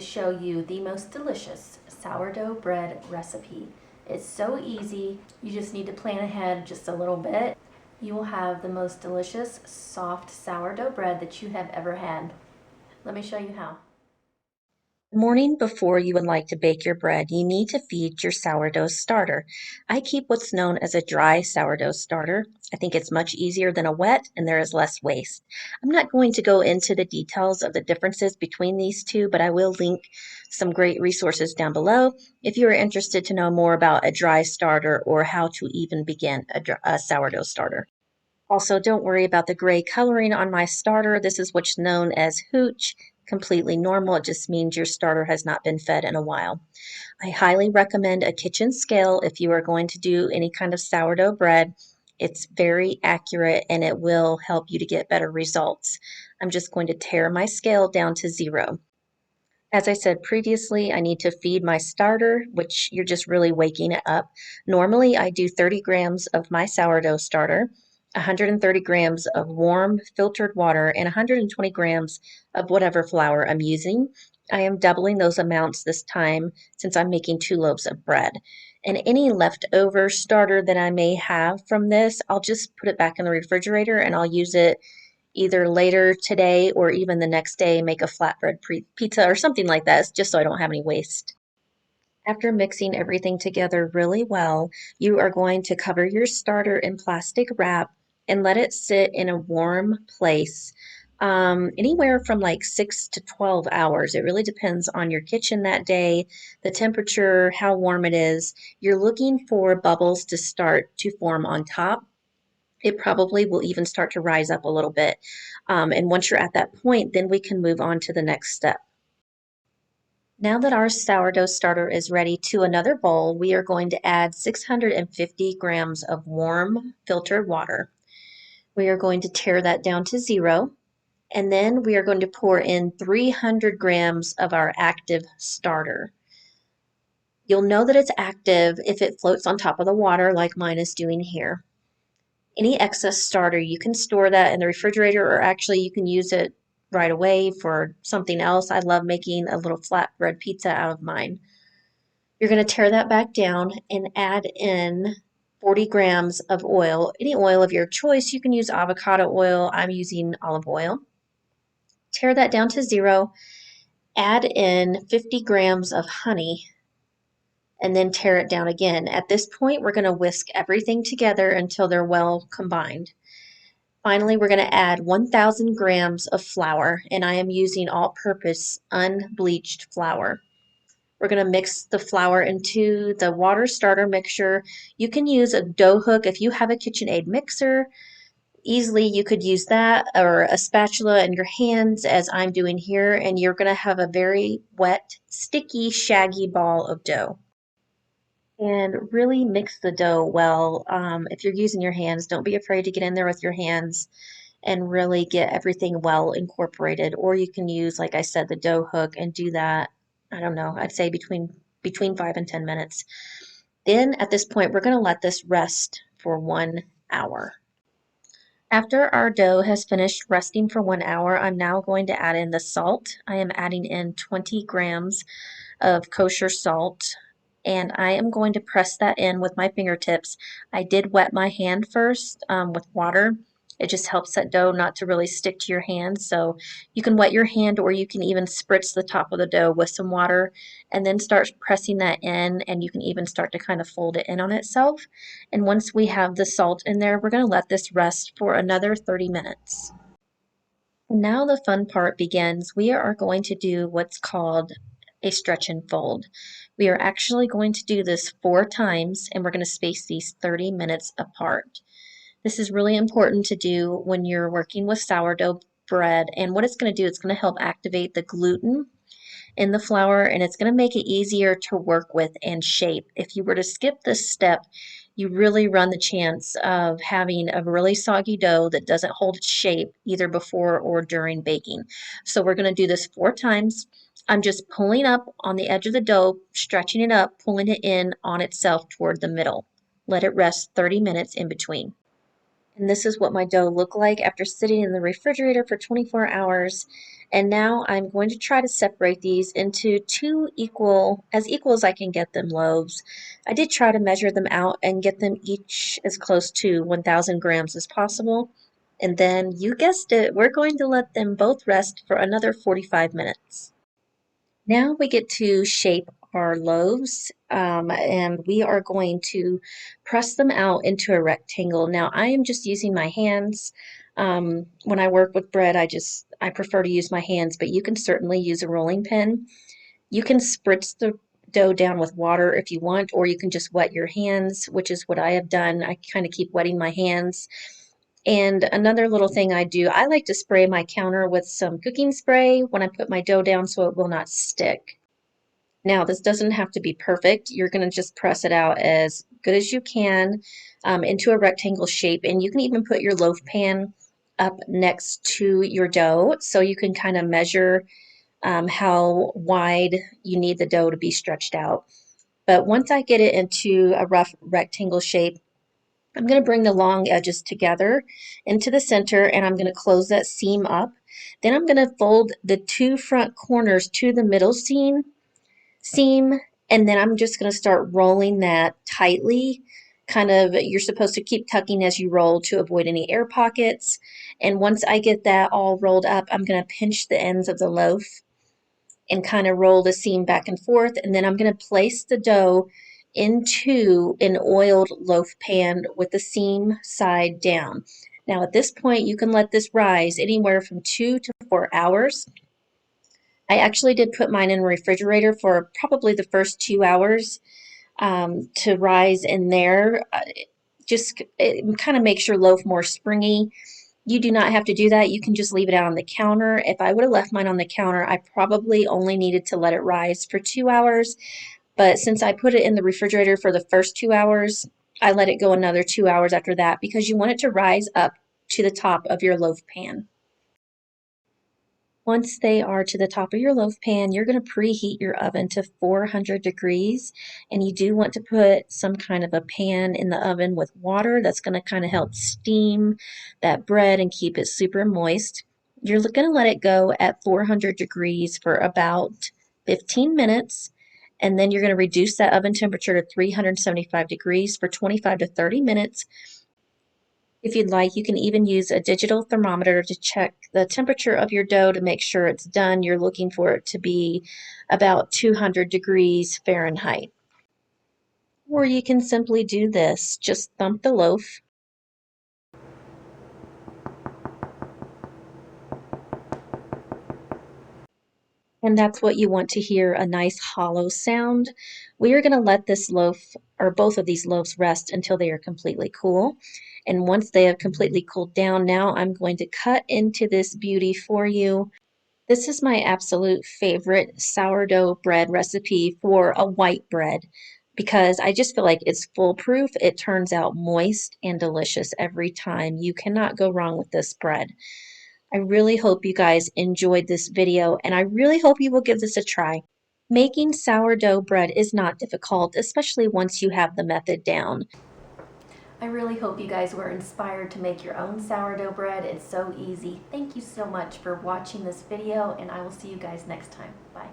show you the most delicious sourdough bread recipe. It's so easy, you just need to plan ahead just a little bit. You will have the most delicious soft sourdough bread that you have ever had. Let me show you how. The morning before you would like to bake your bread, you need to feed your sourdough starter. I keep what's known as a dry sourdough starter. I think it's much easier than a wet and there is less waste. I'm not going to go into the details of the differences between these two, but I will link some great resources down below if you are interested to know more about a dry starter or how to even begin a sourdough starter. Also, don't worry about the gray coloring on my starter. This is what's known as hooch, completely normal. It just means your starter has not been fed in a while. I highly recommend a kitchen scale if you are going to do any kind of sourdough bread. It's very accurate and it will help you to get better results. I'm just going to tear my scale down to 0. As I said previously, I need to feed my starter, which you're just really waking it up. Normally, I do 30 grams of my sourdough starter, 130 grams of warm filtered water, and 120 grams of whatever flour I'm using. I am doubling those amounts this time since I'm making 2 loaves of bread. And any leftover starter that I may have from this, I'll just put it back in the refrigerator and I'll use it either later today or even the next day, make a flatbread pizza or something like that, just so I don't have any waste. After mixing everything together really well, you are going to cover your starter in plastic wrap and let it sit in a warm place anywhere from like 6 to 12 hours. It really depends on your kitchen that day, the temperature, how warm it is. You're looking for bubbles to start to form on top. It probably will even start to rise up a little bit. And once you're at that point, then we can move on to the next step. Now that our sourdough starter is ready to another bowl, we are going to add 650 grams of warm filtered water. We are going to tear that down to 0. And then we are going to pour in 300 grams of our active starter. You'll know that it's active if it floats on top of the water like mine is doing here. Any excess starter, you can store that in the refrigerator or actually you can use it right away for something else. I love making a little flatbread pizza out of mine. You're going to tear that back down and add in 40 grams of oil, any oil of your choice. You can use avocado oil. I'm using olive oil. Tear that down to 0. Add in 50 grams of honey and then tear it down again. At this point, we're going to whisk everything together until they're well combined. Finally, we're going to add 1,000 grams of flour, and I am using all-purpose unbleached flour. We're going to mix the flour into the water starter mixture. You can use a dough hook if you have a KitchenAid mixer. Easily, you could use that or a spatula in your hands as I'm doing here, and you're going to have a very wet, sticky, shaggy ball of dough. And really mix the dough well. If you're using your hands, don't be afraid to get in there with your hands and really get everything well incorporated. Or you can use, like I said, the dough hook and do that, I don't know, I'd say between 5 and 10 minutes. Then at this point, we're going to let this rest for 1 hour. After our dough has finished resting for 1 hour, I'm now going to add in the salt. I am adding in 20 grams of kosher salt, and I am going to press that in with my fingertips. I did wet my hand first with water. It just helps that dough not to really stick to your hand. So you can wet your hand or you can even spritz the top of the dough with some water and then start pressing that in, and you can even start to kind of fold it in on itself. And once we have the salt in there, we're going to let this rest for another 30 minutes. Now the fun part begins. We are going to do what's called a stretch and fold. We are actually going to do this 4 times and we're going to space these 30 minutes apart. This is really important to do when you're working with sourdough bread, and what it's going to do, it's going to help activate the gluten in the flour and it's going to make it easier to work with and shape. If you were to skip this step, you really run the chance of having a really soggy dough that doesn't hold its shape either before or during baking. So we're going to do this 4 times. I'm just pulling up on the edge of the dough, stretching it up, pulling it in on itself toward the middle. Let it rest 30 minutes in between. And this is what my dough looked like after sitting in the refrigerator for 24 hours. And now I'm going to try to separate these into two equal as I can get them loaves. I did try to measure them out and get them each as close to 1,000 grams as possible. And then you guessed it, we're going to let them both rest for another 45 minutes. Now we get to shape our loaves, and we are going to press them out into a rectangle. Now I am just using my hands. When I work with bread, I prefer to use my hands, but you can certainly use a rolling pin. You can spritz the dough down with water if you want, or you can just wet your hands, which is what I have done. I kind of keep wetting my hands. And another little thing I do, I like to spray my counter with some cooking spray when I put my dough down so it will not stick. Now, this doesn't have to be perfect. You're going to just press it out as good as you can into a rectangle shape. And you can even put your loaf pan up next to your dough so you can kind of measure how wide you need the dough to be stretched out. But once I get it into a rough rectangle shape, I'm going to bring the long edges together into the center and I'm going to close that seam up. Then I'm going to fold the two front corners to the middle seam, and then I'm just going to start rolling that tightly. Kind of, you're supposed to keep tucking as you roll to avoid any air pockets. And once I get that all rolled up, I'm going to pinch the ends of the loaf and kind of roll the seam back and forth. And then I'm going to place the dough into an oiled loaf pan with the seam side down. Now, at this point, you can let this rise anywhere from 2 to 4 hours. I actually did put mine in the refrigerator for probably the first 2 hours to rise in there. Just it kind of makes your loaf more springy. You do not have to do that. You can just leave it out on the counter. If I would have left mine on the counter, I probably only needed to let it rise for 2 hours. But since I put it in the refrigerator for the first 2 hours, I let it go another 2 hours after that because you want it to rise up to the top of your loaf pan. Once they are to the top of your loaf pan, you're going to preheat your oven to 400 degrees. And you do want to put some kind of a pan in the oven with water that's going to kind of help steam that bread and keep it super moist. You're going to let it go at 400 degrees for about 15 minutes. And then you're going to reduce that oven temperature to 375 degrees for 25 to 30 minutes. If you'd like, you can even use a digital thermometer to check the temperature of your dough to make sure it's done. You're looking for it to be about 200 degrees Fahrenheit. Or you can simply do this. Just thump the loaf. And that's what you want to hear, a nice hollow sound. We are going to let this loaf, or both of these loaves, rest until they are completely cool. And once they have completely cooled down, now I'm going to cut into this beauty for you. This is my absolute favorite sourdough bread recipe for a white bread because I just feel like it's foolproof. It turns out moist and delicious every time. You cannot go wrong with this bread. I really hope you guys enjoyed this video and I really hope you will give this a try. Making sourdough bread is not difficult, especially once you have the method down. I really hope you guys were inspired to make your own sourdough bread. It's so easy. Thank you so much for watching this video, and I will see you guys next time. Bye.